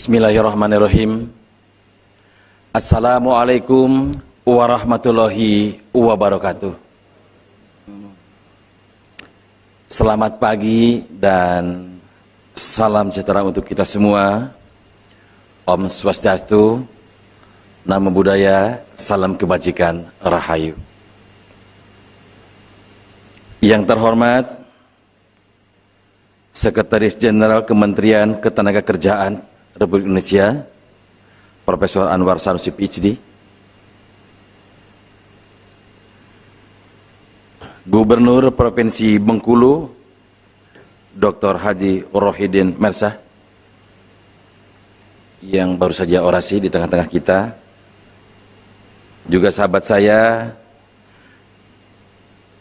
Bismillahirrahmanirrahim. Assalamualaikum warahmatullahi wabarakatuh. Selamat pagi dan salam sejahtera untuk kita semua. Om Swastiastu, Namo Buddhaya, salam kebajikan, Rahayu. Yang terhormat Sekretaris Jenderal Kementerian Ketenagakerjaan Republik Indonesia, Profesor Anwar Sanusi PhD, Gubernur Provinsi Bengkulu, Dr. Haji Rohidin Mersah, yang baru saja orasi di tengah-tengah kita, juga sahabat saya,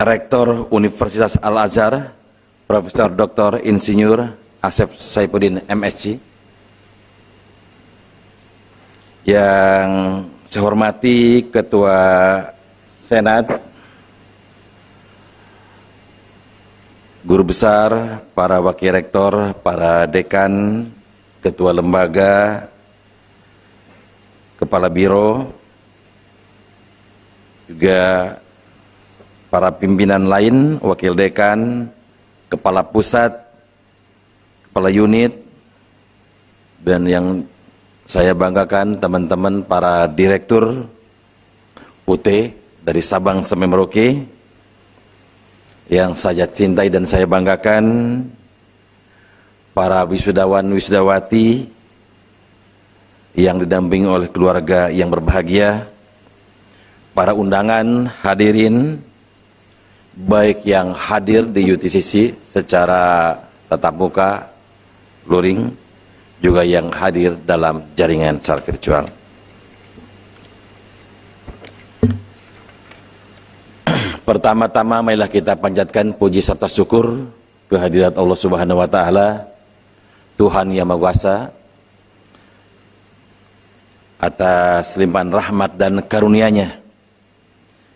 Rektor Universitas Al-Azhar, Profesor Dr. Insinyur Asep Saifuddin MSc, yang saya hormati Ketua Senat, Guru Besar, para Wakil Rektor, para Dekan, Ketua Lembaga, Kepala Biro, juga para pimpinan lain, Wakil Dekan, Kepala Pusat, Kepala Unit, dan yang saya banggakan teman-teman para Direktur UT dari Sabang sampai Merauke, yang saya cintai dan saya banggakan, para wisudawan-wisudawati yang didampingi oleh keluarga yang berbahagia, para undangan hadirin, baik yang hadir di UTCC secara tatap muka, luring, juga yang hadir dalam jaringan secara virtual. Pertama-tama marilah kita panjatkan puji serta syukur kehadirat Allah Subhanahu wa taala, Tuhan Yang Maha Kuasa, atas limpahan rahmat dan karunia-Nya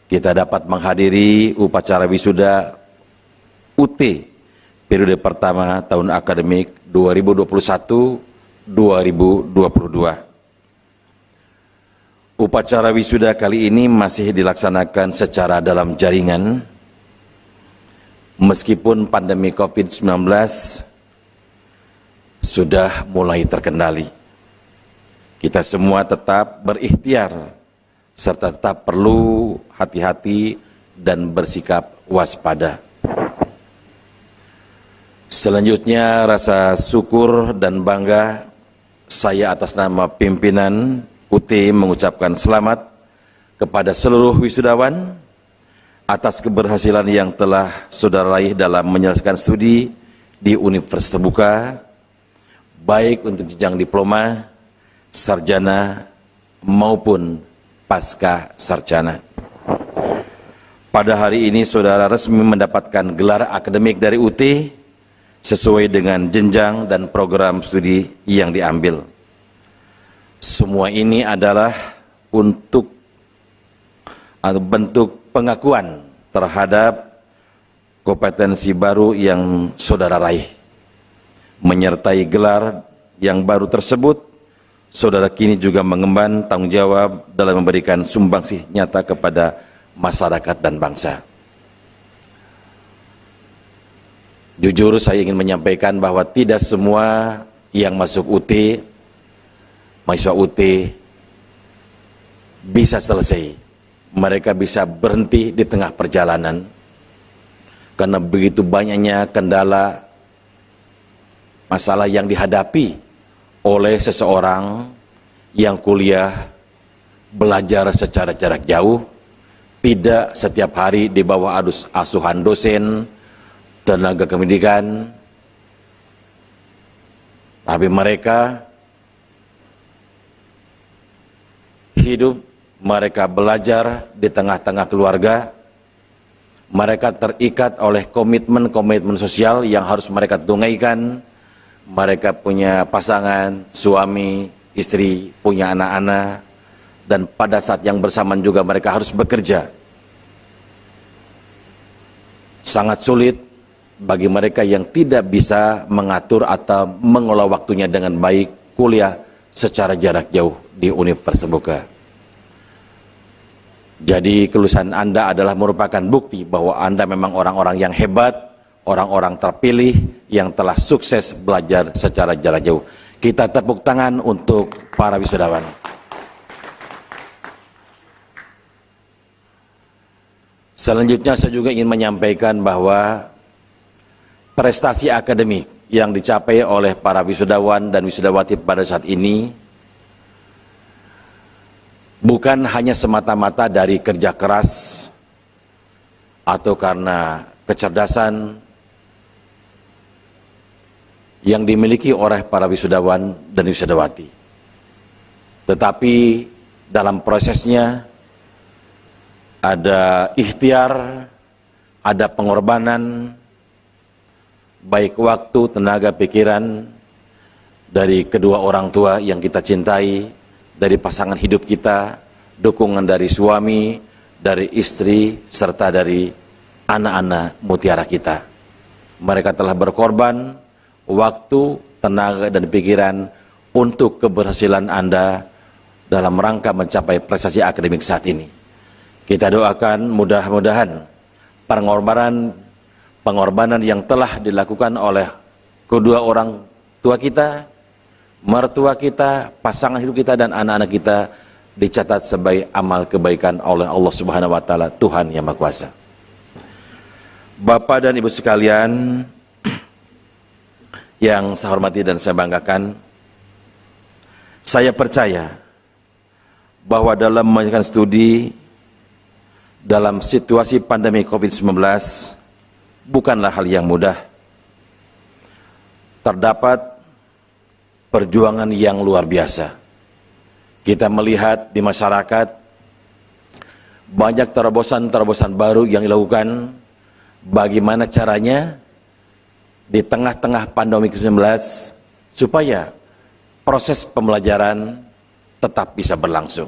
kita dapat menghadiri upacara wisuda UT periode pertama tahun akademik 2021-2022. Upacara wisuda kali ini masih dilaksanakan secara dalam jaringan, meskipun pandemi COVID-19 sudah mulai terkendali. Kita semua tetap berikhtiar serta tetap perlu hati-hati dan bersikap waspada. Selanjutnya, rasa syukur dan bangga saya atas nama pimpinan UT mengucapkan selamat kepada seluruh wisudawan atas keberhasilan yang telah saudara raih dalam menyelesaikan studi di Universitas Terbuka, baik untuk jenjang diploma, sarjana, maupun pasca sarjana. Pada hari ini saudara resmi mendapatkan gelar akademik dari UT sesuai dengan jenjang dan program studi yang diambil. Semua ini adalah untuk atau bentuk pengakuan terhadap kompetensi baru yang saudara raih. Menyertai gelar yang baru tersebut, saudara kini juga mengemban tanggung jawab dalam memberikan sumbangsih nyata kepada masyarakat dan bangsa. Jujur saya ingin menyampaikan bahwa tidak semua yang masuk UT, mahasiswa UT, bisa selesai. Mereka bisa berhenti di tengah perjalanan karena begitu banyaknya kendala, masalah yang dihadapi oleh seseorang yang kuliah, belajar secara jarak jauh, tidak setiap hari di bawah asuhan dosen, tenaga pendidikan, tapi mereka hidup, mereka belajar di tengah-tengah keluarga, mereka terikat oleh komitmen-komitmen sosial yang harus mereka tunaikan, mereka punya pasangan, suami, istri, punya anak-anak, dan pada saat yang bersamaan juga mereka harus bekerja. Sangat sulit bagi mereka yang tidak bisa mengatur atau mengelola waktunya dengan baik, kuliah secara jarak jauh di Universitas Terbuka. Jadi kelulusan Anda adalah merupakan bukti bahwa Anda memang orang-orang yang hebat, orang-orang terpilih yang telah sukses belajar secara jarak jauh. Kita tepuk tangan untuk para wisudawan. Selanjutnya saya juga ingin menyampaikan bahwa prestasi akademik yang dicapai oleh para wisudawan dan wisudawati pada saat ini bukan hanya semata-mata dari kerja keras atau karena kecerdasan yang dimiliki oleh para wisudawan dan wisudawati, tetapi dalam prosesnya ada ikhtiar, ada pengorbanan, baik waktu, tenaga, pikiran dari kedua orang tua yang kita cintai, dari pasangan hidup kita, dukungan dari suami, dari istri, serta dari anak-anak mutiara kita. Mereka telah berkorban waktu, tenaga, dan pikiran untuk keberhasilan Anda dalam rangka mencapai prestasi akademik saat ini. Kita doakan mudah-mudahan pengorbanan yang telah dilakukan oleh kedua orang tua kita, mertua kita, pasangan hidup kita, dan anak-anak kita dicatat sebagai amal kebaikan oleh Allah Subhanahu wa Ta'ala, Tuhan yang Maha Kuasa. Bapak dan Ibu sekalian yang saya hormati dan saya banggakan, saya percaya bahwa dalam menjalankan studi dalam situasi pandemi COVID-19 bukanlah hal yang mudah. Terdapat perjuangan yang luar biasa. Kita melihat di masyarakat banyak terobosan-terobosan baru yang dilakukan. Bagaimana caranya di tengah-tengah pandemi COVID-19 supaya proses pembelajaran tetap bisa berlangsung.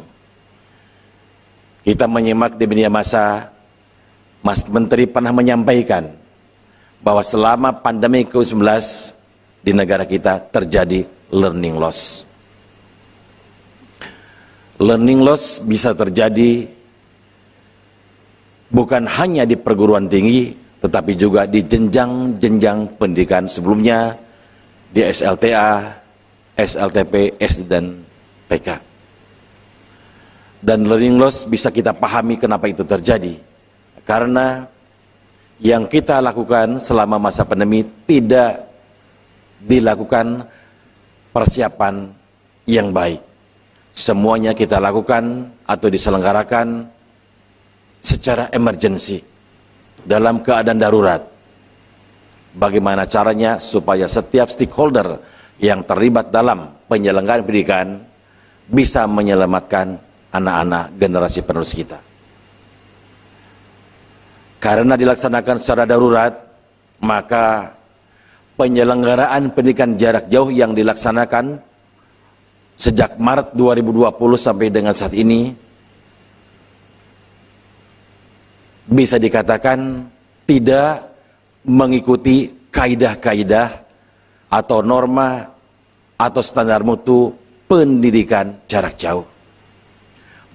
Kita menyimak di media massa, Mas Menteri pernah menyampaikan bahwa selama pandemi COVID-19 di negara kita terjadi learning loss. Learning loss bisa terjadi bukan hanya di perguruan tinggi, tetapi juga di jenjang-jenjang pendidikan sebelumnya, di SLTA, SLTP, SD, dan TK. Dan learning loss bisa kita pahami kenapa itu terjadi. Karena yang kita lakukan selama masa pandemi tidak dilakukan persiapan yang baik. Semuanya kita lakukan atau diselenggarakan secara emergency, dalam keadaan darurat. Bagaimana caranya supaya setiap stakeholder yang terlibat dalam penyelenggaraan pendidikan bisa menyelamatkan anak-anak generasi penerus kita. Karena dilaksanakan secara darurat, maka penyelenggaraan pendidikan jarak jauh yang dilaksanakan sejak Maret 2020 sampai dengan saat ini bisa dikatakan tidak mengikuti kaidah-kaidah atau norma atau standar mutu pendidikan jarak jauh,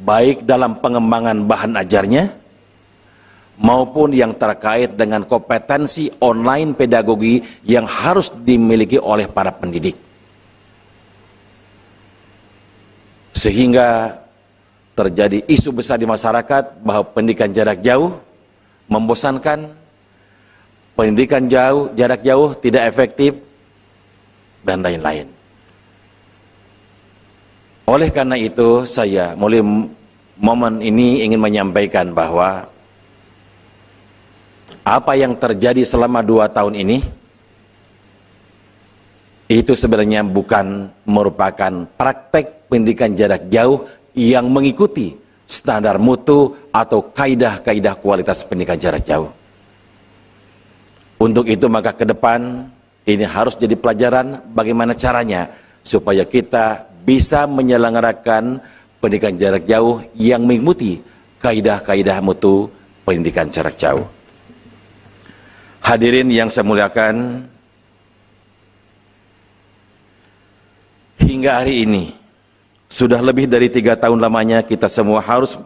baik dalam pengembangan bahan ajarnya maupun yang terkait dengan kompetensi online pedagogi yang harus dimiliki oleh para pendidik. Sehingga terjadi isu besar di masyarakat bahwa pendidikan jarak jauh membosankan, pendidikan jarak jauh tidak efektif, dan lain-lain. Oleh karena itu, saya mulai momen ini ingin menyampaikan bahwa apa yang terjadi selama 2 tahun ini itu sebenarnya bukan merupakan praktek pendidikan jarak jauh yang mengikuti standar mutu atau kaidah-kaidah kualitas pendidikan jarak jauh. Untuk itu maka ke depan ini harus jadi pelajaran bagaimana caranya supaya kita bisa menyelenggarakan pendidikan jarak jauh yang mengikuti kaidah-kaidah mutu pendidikan jarak jauh. Hadirin yang saya muliakan, hingga hari ini Sudah lebih dari 3 tahun lamanya kita semua harus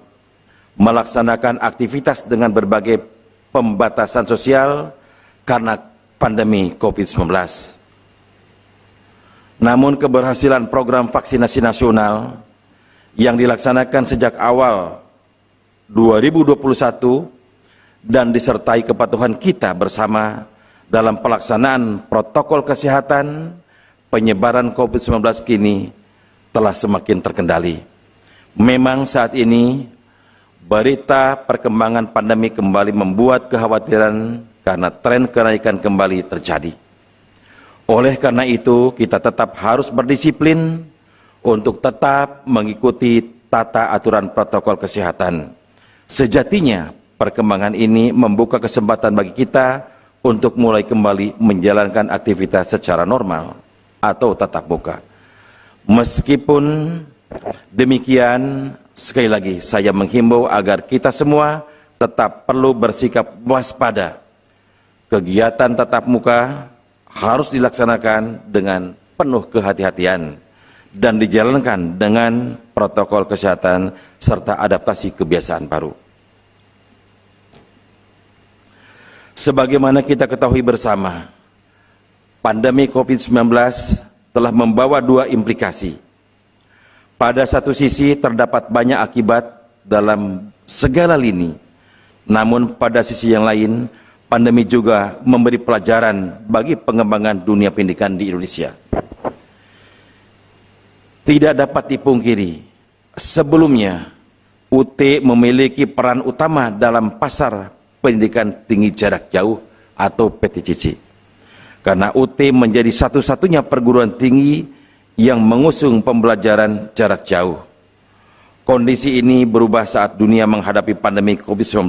melaksanakan aktivitas dengan berbagai pembatasan sosial karena pandemi COVID-19. Namun keberhasilan program vaksinasi nasional yang dilaksanakan sejak awal 2021 dan disertai kepatuhan kita bersama dalam pelaksanaan protokol kesehatan, penyebaran COVID-19 kini telah semakin terkendali. Memang saat ini berita perkembangan pandemi kembali membuat kekhawatiran karena tren kenaikan kembali terjadi. Oleh karena itu, kita tetap harus berdisiplin untuk tetap mengikuti tata aturan protokol kesehatan. Sejatinya, perkembangan ini membuka kesempatan bagi kita untuk mulai kembali menjalankan aktivitas secara normal atau tatap muka. Meskipun demikian, sekali lagi saya menghimbau agar kita semua tetap perlu bersikap waspada. Kegiatan tatap muka harus dilaksanakan dengan penuh kehati-hatian dan dijalankan dengan protokol kesehatan serta adaptasi kebiasaan baru. Sebagaimana kita ketahui bersama, pandemi COVID-19 telah membawa 2 implikasi. Pada satu sisi terdapat banyak akibat dalam segala lini, namun pada sisi yang lain, pandemi juga memberi pelajaran bagi pengembangan dunia pendidikan di Indonesia. Tidak dapat dipungkiri, sebelumnya UT memiliki peran utama dalam pasar pendidikan tinggi jarak jauh atau PTJJ. Karena UT menjadi satu-satunya perguruan tinggi yang mengusung pembelajaran jarak jauh. Kondisi ini berubah saat dunia menghadapi pandemi COVID-19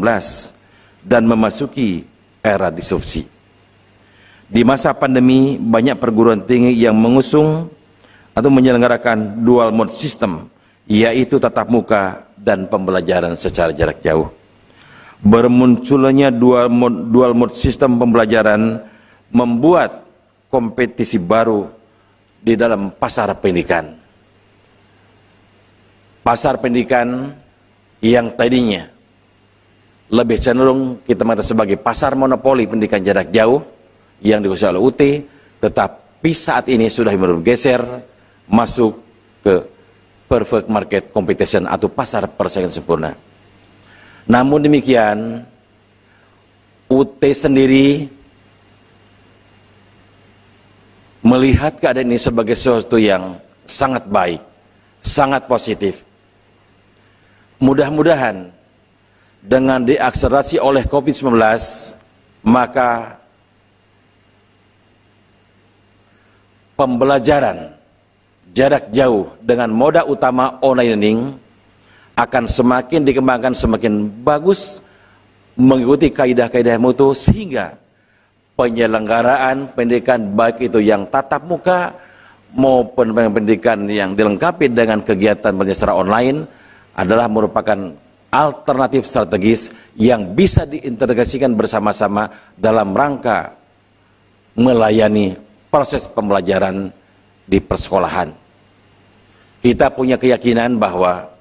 dan memasuki era disrupsi. Di masa pandemi, banyak perguruan tinggi yang mengusung atau menyelenggarakan dual mode system, yaitu tatap muka dan pembelajaran secara jarak jauh. Bermunculnya dual mode system pembelajaran membuat kompetisi baru di dalam pasar pendidikan. Pasar pendidikan yang tadinya lebih cenderung kita mengatakan sebagai pasar monopoli pendidikan jarak jauh yang dikuasai oleh UT, tetapi saat ini sudah bergeser masuk ke perfect market competition atau pasar persaingan sempurna. Namun demikian, UT sendiri melihat keadaan ini sebagai sesuatu yang sangat baik, sangat positif. Mudah-mudahan dengan diakselerasi oleh COVID-19, maka pembelajaran jarak jauh dengan moda utama online learning akan semakin dikembangkan, semakin bagus, mengikuti kaidah-kaidah mutu, sehingga penyelenggaraan pendidikan baik itu yang tatap muka maupun pendidikan yang dilengkapi dengan kegiatan belajar secara online adalah merupakan alternatif strategis yang bisa diintegrasikan bersama-sama dalam rangka melayani proses pembelajaran di persekolahan. Kita punya keyakinan bahwa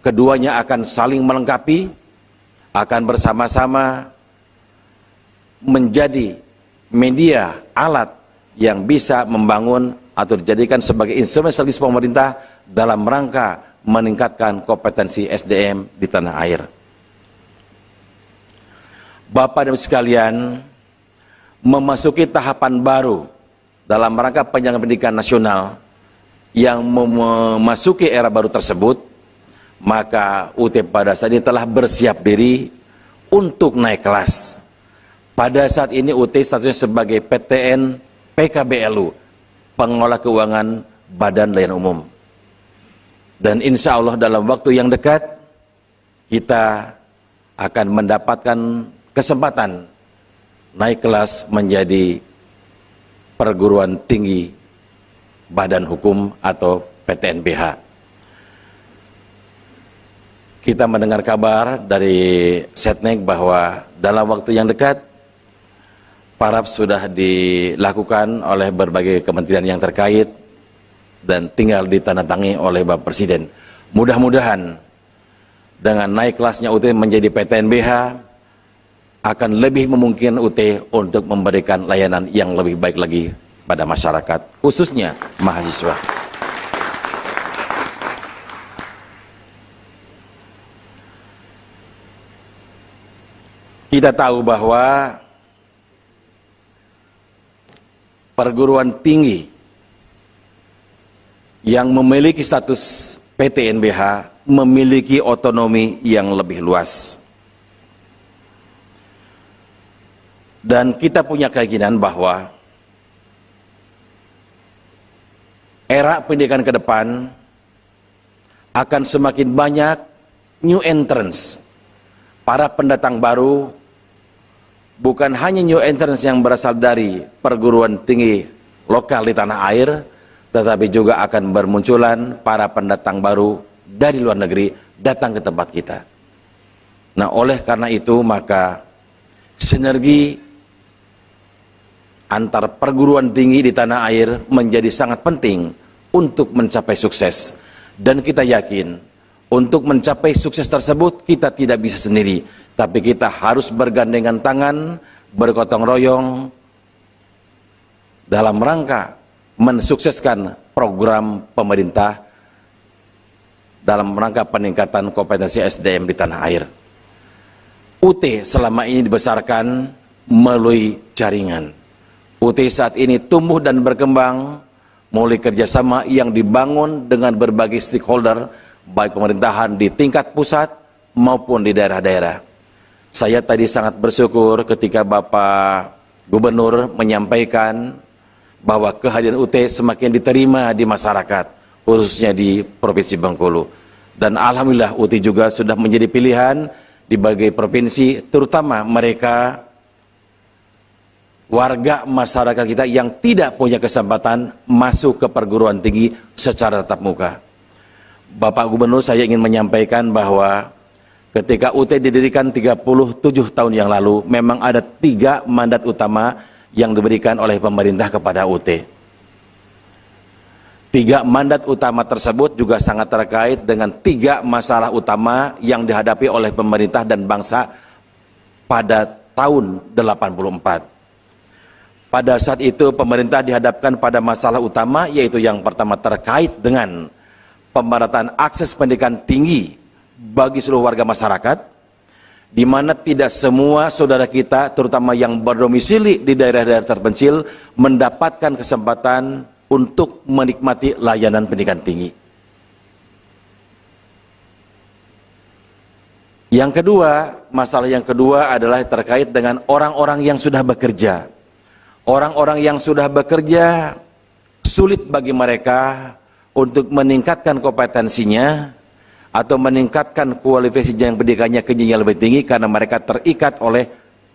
keduanya akan saling melengkapi, akan bersama-sama menjadi media, alat yang bisa membangun atau dijadikan sebagai instrumen strategis pemerintah dalam rangka meningkatkan kompetensi SDM di tanah air. Bapak dan Ibu sekalian, memasuki tahapan baru dalam rangka penyelenggaraan pendidikan nasional yang memasuki era baru tersebut, maka UT pada saat ini telah bersiap diri untuk naik kelas. Pada saat ini UT statusnya sebagai PTN PKBLU, Pengelola Keuangan Badan Layanan Umum. Dan insya Allah dalam waktu yang dekat kita akan mendapatkan kesempatan naik kelas menjadi perguruan tinggi Badan Hukum atau PTNBH. Kita mendengar kabar dari Setnek bahwa dalam waktu yang dekat Parab sudah dilakukan oleh berbagai kementerian yang terkait dan tinggal ditandatangani oleh Bapak Presiden. Mudah-mudahan dengan naik kelasnya UT menjadi PTNBH akan lebih memungkinkan UT untuk memberikan layanan yang lebih baik lagi pada masyarakat, khususnya mahasiswa. Kita tahu bahwa perguruan tinggi yang memiliki status PTNBH memiliki otonomi yang lebih luas. Dan kita punya keyakinan bahwa era pendidikan ke depan akan semakin banyak new entrants, para pendatang baru, bukan hanya new entrants yang berasal dari perguruan tinggi lokal di tanah air, tetapi juga akan bermunculan para pendatang baru dari luar negeri datang ke tempat kita. Nah, oleh karena itu maka sinergi antar perguruan tinggi di tanah air menjadi sangat penting untuk mencapai sukses. Dan kita yakin untuk mencapai sukses tersebut kita tidak bisa sendiri, tapi kita harus bergandengan tangan, bergotong royong dalam rangka mensukseskan program pemerintah dalam rangka peningkatan kompetensi SDM di tanah air. UT selama ini dibesarkan melalui jaringan. UT saat ini tumbuh dan berkembang melalui kerjasama yang dibangun dengan berbagai stakeholder, baik pemerintahan di tingkat pusat maupun di daerah-daerah. Saya tadi sangat bersyukur ketika Bapak Gubernur menyampaikan bahwa kehadiran UT semakin diterima di masyarakat, khususnya di Provinsi Bengkulu. Dan alhamdulillah UT juga sudah menjadi pilihan di berbagai provinsi, terutama mereka warga masyarakat kita yang tidak punya kesempatan masuk ke perguruan tinggi secara tatap muka. Bapak Gubernur, saya ingin menyampaikan bahwa ketika UT didirikan 37 tahun yang lalu, memang ada 3 mandat utama yang diberikan oleh pemerintah kepada UT. 3 mandat utama tersebut juga sangat terkait dengan 3 masalah utama yang dihadapi oleh pemerintah dan bangsa pada tahun 84. Pada saat itu pemerintah dihadapkan pada masalah utama, yaitu yang pertama terkait dengan pemerataan akses pendidikan tinggi bagi seluruh warga masyarakat, di mana tidak semua saudara kita, terutama yang berdomisili di daerah-daerah terpencil, mendapatkan kesempatan untuk menikmati layanan pendidikan tinggi. Yang kedua, masalah yang kedua adalah terkait dengan orang-orang yang sudah bekerja. Orang-orang yang sudah bekerja, sulit bagi mereka untuk meningkatkan kompetensinya atau meningkatkan kualifikasi jenjang pendidikannya ke jenjang lebih tinggi karena mereka terikat oleh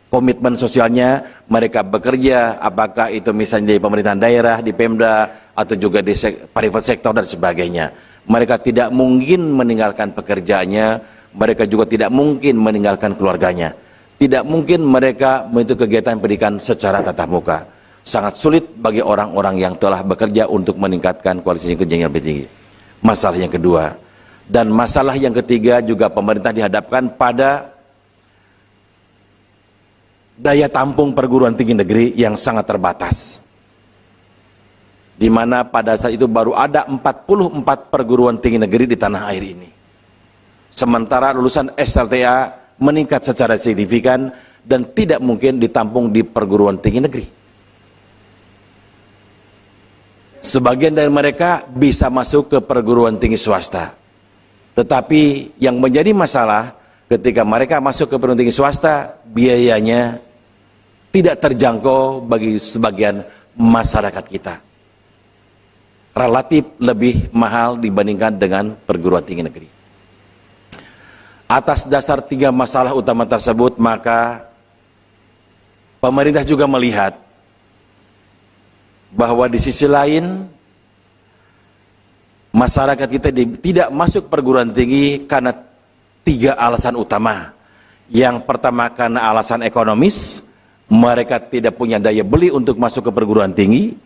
komitmen sosialnya. Mereka bekerja, apakah itu misalnya di pemerintahan daerah, di Pemda, atau juga di private sector dan sebagainya. Mereka tidak mungkin meninggalkan pekerjaannya, mereka juga tidak mungkin meninggalkan keluarganya. Tidak mungkin mereka mengikuti kegiatan pendidikan secara tatap muka. Sangat sulit bagi orang-orang yang telah bekerja untuk meningkatkan kualifikasi jenjang yang lebih tinggi. Masalah yang kedua. Dan masalah yang ketiga juga pemerintah dihadapkan pada daya tampung perguruan tinggi negeri yang sangat terbatas. Di mana pada saat itu baru ada 44 perguruan tinggi negeri di tanah air ini. Sementara lulusan SLTA meningkat secara signifikan dan tidak mungkin ditampung di perguruan tinggi negeri. Sebagian dari mereka bisa masuk ke perguruan tinggi swasta. Tetapi yang menjadi masalah ketika mereka masuk ke perguruan tinggi swasta, biayanya tidak terjangkau bagi sebagian masyarakat kita. Relatif lebih mahal dibandingkan dengan perguruan tinggi negeri. Atas dasar 3 masalah utama tersebut, maka pemerintah juga melihat bahwa di sisi lain masyarakat kita tidak masuk perguruan tinggi karena 3 alasan utama. Yang pertama karena alasan ekonomis, mereka tidak punya daya beli untuk masuk ke perguruan tinggi.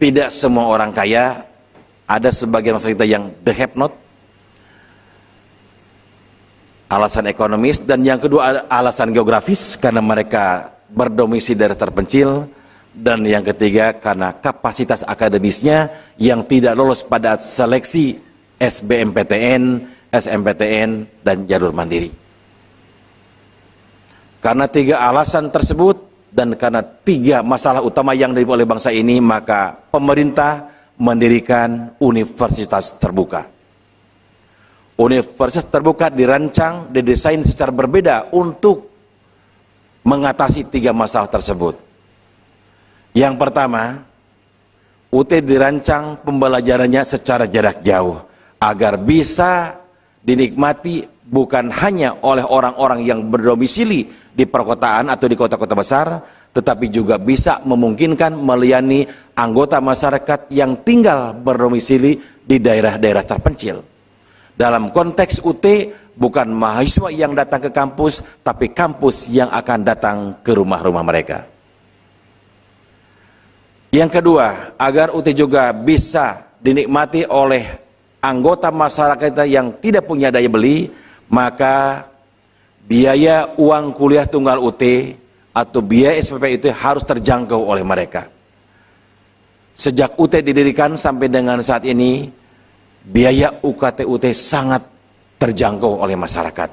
Tidak semua orang kaya, ada sebagian masyarakat kita yang the have not, alasan ekonomis, dan yang kedua alasan geografis karena mereka berdomisili daerah terpencil, dan yang ketiga karena kapasitas akademisnya yang tidak lolos pada seleksi SBMPTN, SMPTN, dan jalur mandiri. Karena tiga alasan tersebut dan karena tiga masalah utama yang dihadapi oleh bangsa ini, maka pemerintah mendirikan universitas terbuka. Universitas terbuka dirancang, didesain secara berbeda untuk mengatasi tiga masalah tersebut. Yang pertama, UT dirancang pembelajarannya secara jarak jauh agar bisa dinikmati bukan hanya oleh orang-orang yang berdomisili di perkotaan atau di kota-kota besar, tetapi juga bisa memungkinkan melayani anggota masyarakat yang tinggal berdomisili di daerah-daerah terpencil. Dalam konteks UT, bukan mahasiswa yang datang ke kampus, tapi kampus yang akan datang ke rumah-rumah mereka. Yang kedua, agar UT juga bisa dinikmati oleh anggota masyarakat yang tidak punya daya beli, maka biaya uang kuliah tunggal UT atau biaya SPP itu harus terjangkau oleh mereka. Sejak UT didirikan sampai dengan saat ini, biaya UKT UT sangat terjangkau oleh masyarakat.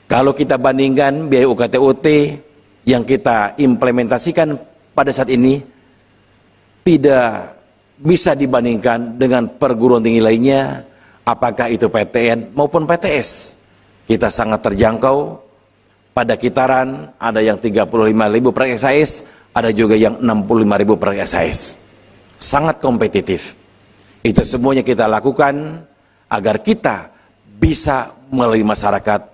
Kalau kita bandingkan biaya UKT UT yang kita implementasikan pada saat ini, tidak bisa dibandingkan dengan perguruan tinggi lainnya, apakah itu PTN maupun PTS. Kita sangat terjangkau. Pada kitaran ada yang 35.000 per SKS, ada juga yang 65.000 per SKS. Sangat kompetitif. Itu semuanya kita lakukan agar kita bisa melalui masyarakat,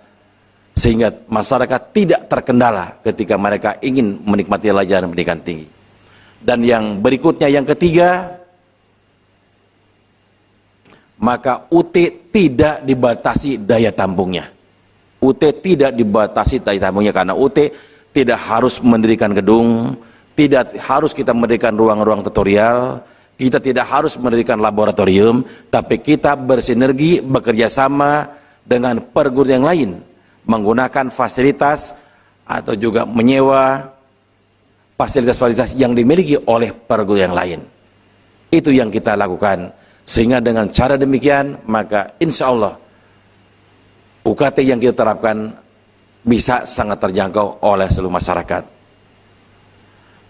sehingga masyarakat tidak terkendala ketika mereka ingin menikmati pelajaran pendidikan tinggi. Dan yang berikutnya, yang ketiga, maka UT tidak dibatasi daya tampungnya. UT tidak dibatasi daya tampungnya karena UT tidak harus mendirikan gedung, tidak harus kita mendirikan ruang-ruang tutorial, kita tidak harus mendirikan laboratorium, tapi kita bersinergi, bekerja sama dengan perguruan yang lain, menggunakan fasilitas atau juga menyewa fasilitas-fasilitas yang dimiliki oleh perguruan yang lain. Itu yang kita lakukan, sehingga dengan cara demikian maka insya Allah UKT yang kita terapkan bisa sangat terjangkau oleh seluruh masyarakat.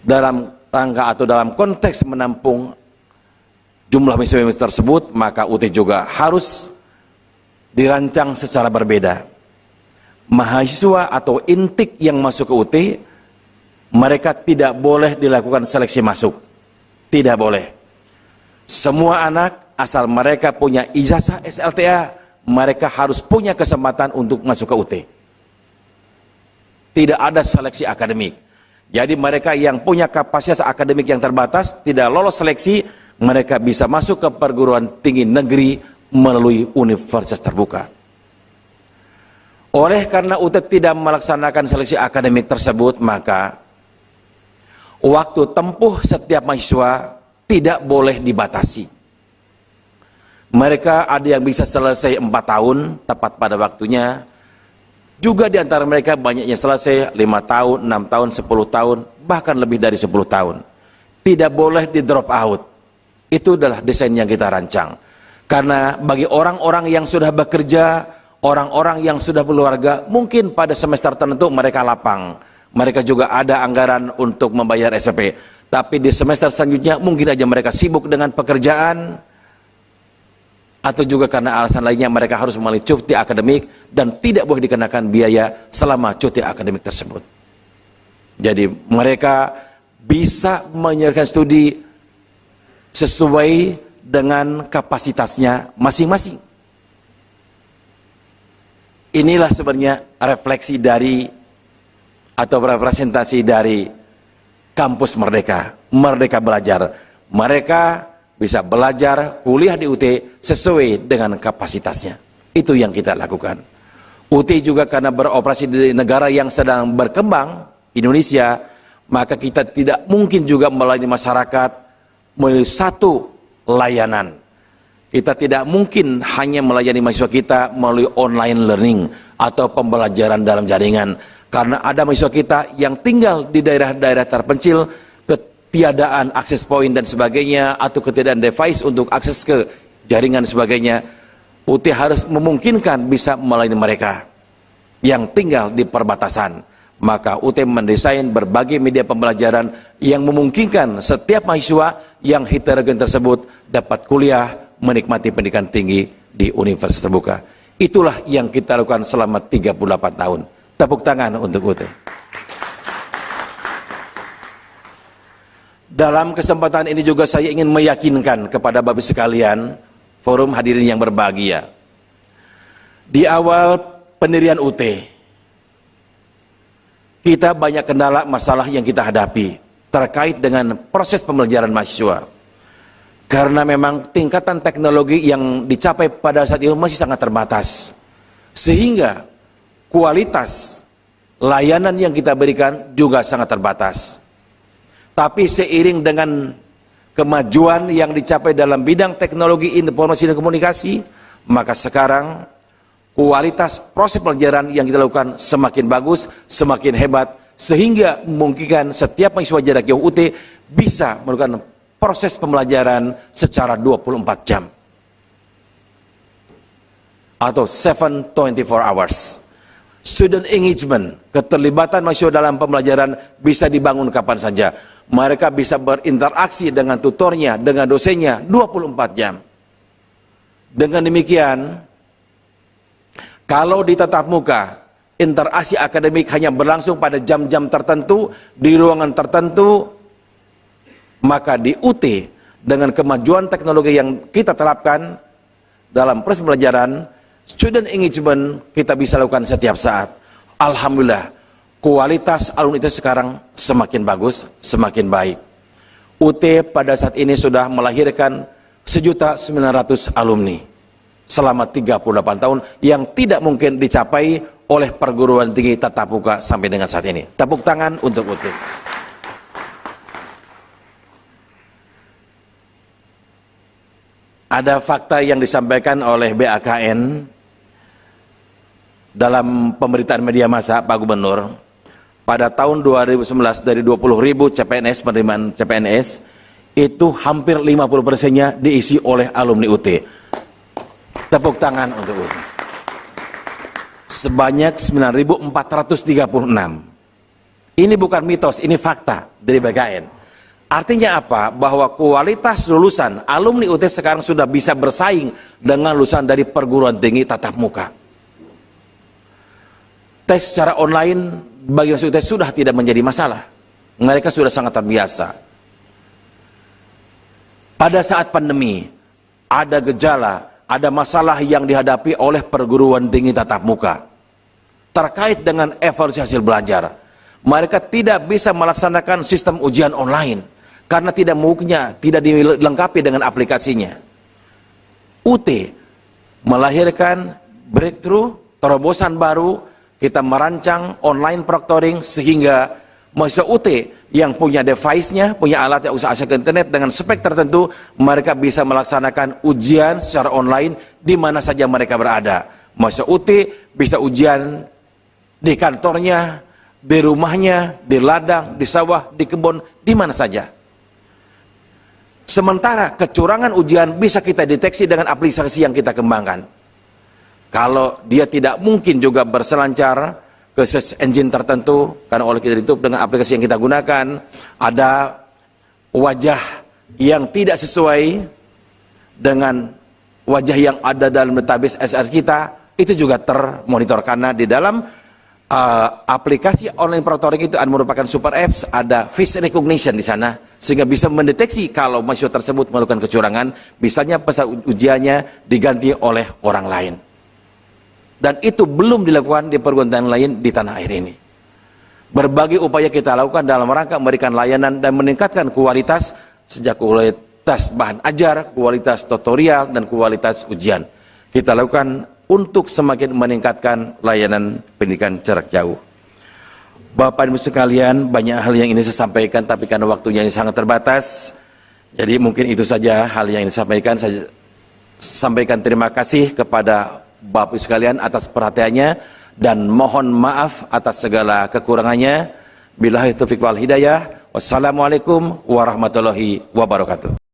Dalam rangka atau dalam konteks menampung jumlah mahasiswa tersebut, maka UT juga harus dirancang secara berbeda. Mahasiswa atau intik yang masuk ke UT, mereka tidak boleh dilakukan seleksi masuk. Tidak boleh. Semua anak, asal mereka punya ijazah SLTA, mereka harus punya kesempatan untuk masuk ke UT. Tidak ada seleksi akademik. Jadi mereka yang punya kapasitas akademik yang terbatas, tidak lolos seleksi, mereka bisa masuk ke perguruan tinggi negeri melalui universitas terbuka. Oleh karena UT tidak melaksanakan seleksi akademik tersebut, maka waktu tempuh setiap mahasiswa tidak boleh dibatasi. Mereka ada yang bisa selesai 4 tahun tepat pada waktunya, juga di antara mereka banyak yang selesai 5 tahun, 6 tahun, 10 tahun, bahkan lebih dari 10 tahun. Tidak boleh di drop out. Itu adalah desain yang kita rancang. Karena bagi orang-orang yang sudah bekerja, orang-orang yang sudah berkeluarga, mungkin pada semester tertentu mereka lapang. Mereka juga ada anggaran untuk membayar SPP. Tapi di semester selanjutnya mungkin aja mereka sibuk dengan pekerjaan, atau juga karena alasan lainnya mereka harus melalui cuti akademik dan tidak boleh dikenakan biaya selama cuti akademik tersebut. Jadi mereka bisa menyelesaikan studi sesuai dengan kapasitasnya masing-masing. Inilah sebenarnya refleksi dari atau representasi dari kampus Merdeka. Merdeka Belajar. Mereka bisa belajar kuliah di UT sesuai dengan kapasitasnya. Itu yang kita lakukan. UT juga karena beroperasi di negara yang sedang berkembang, Indonesia, maka kita tidak mungkin juga melayani masyarakat melalui satu layanan. Kita tidak mungkin hanya melayani mahasiswa kita melalui online learning atau pembelajaran dalam jaringan, karena ada mahasiswa kita yang tinggal di daerah-daerah terpencil, ketiadaan akses point dan sebagainya, atau ketiadaan device untuk akses ke jaringan dan sebagainya. UT harus memungkinkan bisa melayani mereka yang tinggal di perbatasan. Maka UT mendesain berbagai media pembelajaran yang memungkinkan setiap mahasiswa yang heterogen tersebut dapat kuliah, menikmati pendidikan tinggi di universitas terbuka. Itulah yang kita lakukan selama 38 tahun. Tepuk tangan untuk UT. Dalam kesempatan ini juga saya ingin meyakinkan kepada Bapak sekalian, forum hadirin yang berbahagia. Di awal pendirian UT, kita banyak kendala masalah yang kita hadapi terkait dengan proses pembelajaran mahasiswa. Karena memang tingkatan teknologi yang dicapai pada saat itu masih sangat terbatas. Sehingga kualitas layanan yang kita berikan juga sangat terbatas. Tapi seiring dengan kemajuan yang dicapai dalam bidang teknologi informasi dan komunikasi, maka sekarang kualitas proses pelajaran yang kita lakukan semakin bagus, semakin hebat, sehingga memungkinkan setiap mahasiswa jarak jauh UT bisa melakukan proses pembelajaran secara 24 jam atau 7/24 hours. Student engagement, keterlibatan mahasiswa dalam pembelajaran bisa dibangun kapan saja. Mereka bisa berinteraksi dengan tutornya, dengan dosennya 24 jam. Dengan demikian, kalau di tatap muka, interaksi akademik hanya berlangsung pada jam-jam tertentu, di ruangan tertentu, maka di UT, dengan kemajuan teknologi yang kita terapkan dalam proses pembelajaran, student engagement kita bisa lakukan setiap saat. Alhamdulillah, kualitas alumni itu sekarang semakin bagus, semakin baik. UT pada saat ini sudah melahirkan 1.900.000 alumni selama 38 tahun yang tidak mungkin dicapai oleh perguruan tinggi tatap muka sampai dengan saat ini. Tepuk tangan untuk UT. Ada fakta yang disampaikan oleh BAKN dalam pemberitaan media massa Pak Gubernur. Pada tahun 2019 dari 20.000 CPNS, penerimaan CPNS, itu hampir 50%-nya diisi oleh alumni UT. Tepuk tangan untuk UT. Sebanyak 9.436. Ini bukan mitos, ini fakta dari BKN. Artinya apa? Bahwa kualitas lulusan alumni UT sekarang sudah bisa bersaing dengan lulusan dari perguruan tinggi tatap muka. Tes secara online bagi mahasiswa UT sudah tidak menjadi masalah. Mereka sudah sangat terbiasa. Pada saat pandemi, ada gejala, ada masalah yang dihadapi oleh perguruan tinggi tatap muka terkait dengan evaluasi hasil belajar. Mereka tidak bisa melaksanakan sistem ujian online karena tidak dilengkapi dengan aplikasinya. UT melahirkan breakthrough, terobosan baru. Kita merancang online proctoring sehingga mahasiswa UT yang punya device-nya, punya alat yang bisa akses ke internet dengan spek tertentu, mereka bisa melaksanakan ujian secara online di mana saja mereka berada. Mahasiswa UT bisa ujian di kantornya, di rumahnya, di ladang, di sawah, di kebun, di mana saja. Sementara kecurangan ujian bisa kita deteksi dengan aplikasi yang kita kembangkan. Kalau dia tidak mungkin juga berselancar ke search engine tertentu, karena oleh kita ditutup dengan aplikasi yang kita gunakan, ada wajah yang tidak sesuai dengan wajah yang ada dalam database SR kita, itu juga termonitor karena di dalam aplikasi online proctoring itu merupakan super apps, ada face recognition di sana, sehingga bisa mendeteksi kalau mahasiswa tersebut melakukan kecurangan, misalnya peserta ujiannya diganti oleh orang lain. Dan itu belum dilakukan di perguruan tinggi lain di tanah air ini. Berbagai upaya kita lakukan dalam rangka memberikan layanan dan meningkatkan kualitas, sejak kualitas bahan ajar, kualitas tutorial, dan kualitas ujian. Kita lakukan untuk semakin meningkatkan layanan pendidikan jarak jauh. Bapak Ibu sekalian, banyak hal yang ingin saya sampaikan, tapi karena waktunya yang sangat terbatas, jadi mungkin itu saja hal yang ingin saya sampaikan. Saya sampaikan terima kasih kepada Bapak Ibu sekalian atas perhatiannya, dan mohon maaf atas segala kekurangannya. Billahi taufiq wal hidayah. Wassalamualaikum warahmatullahi wabarakatuh.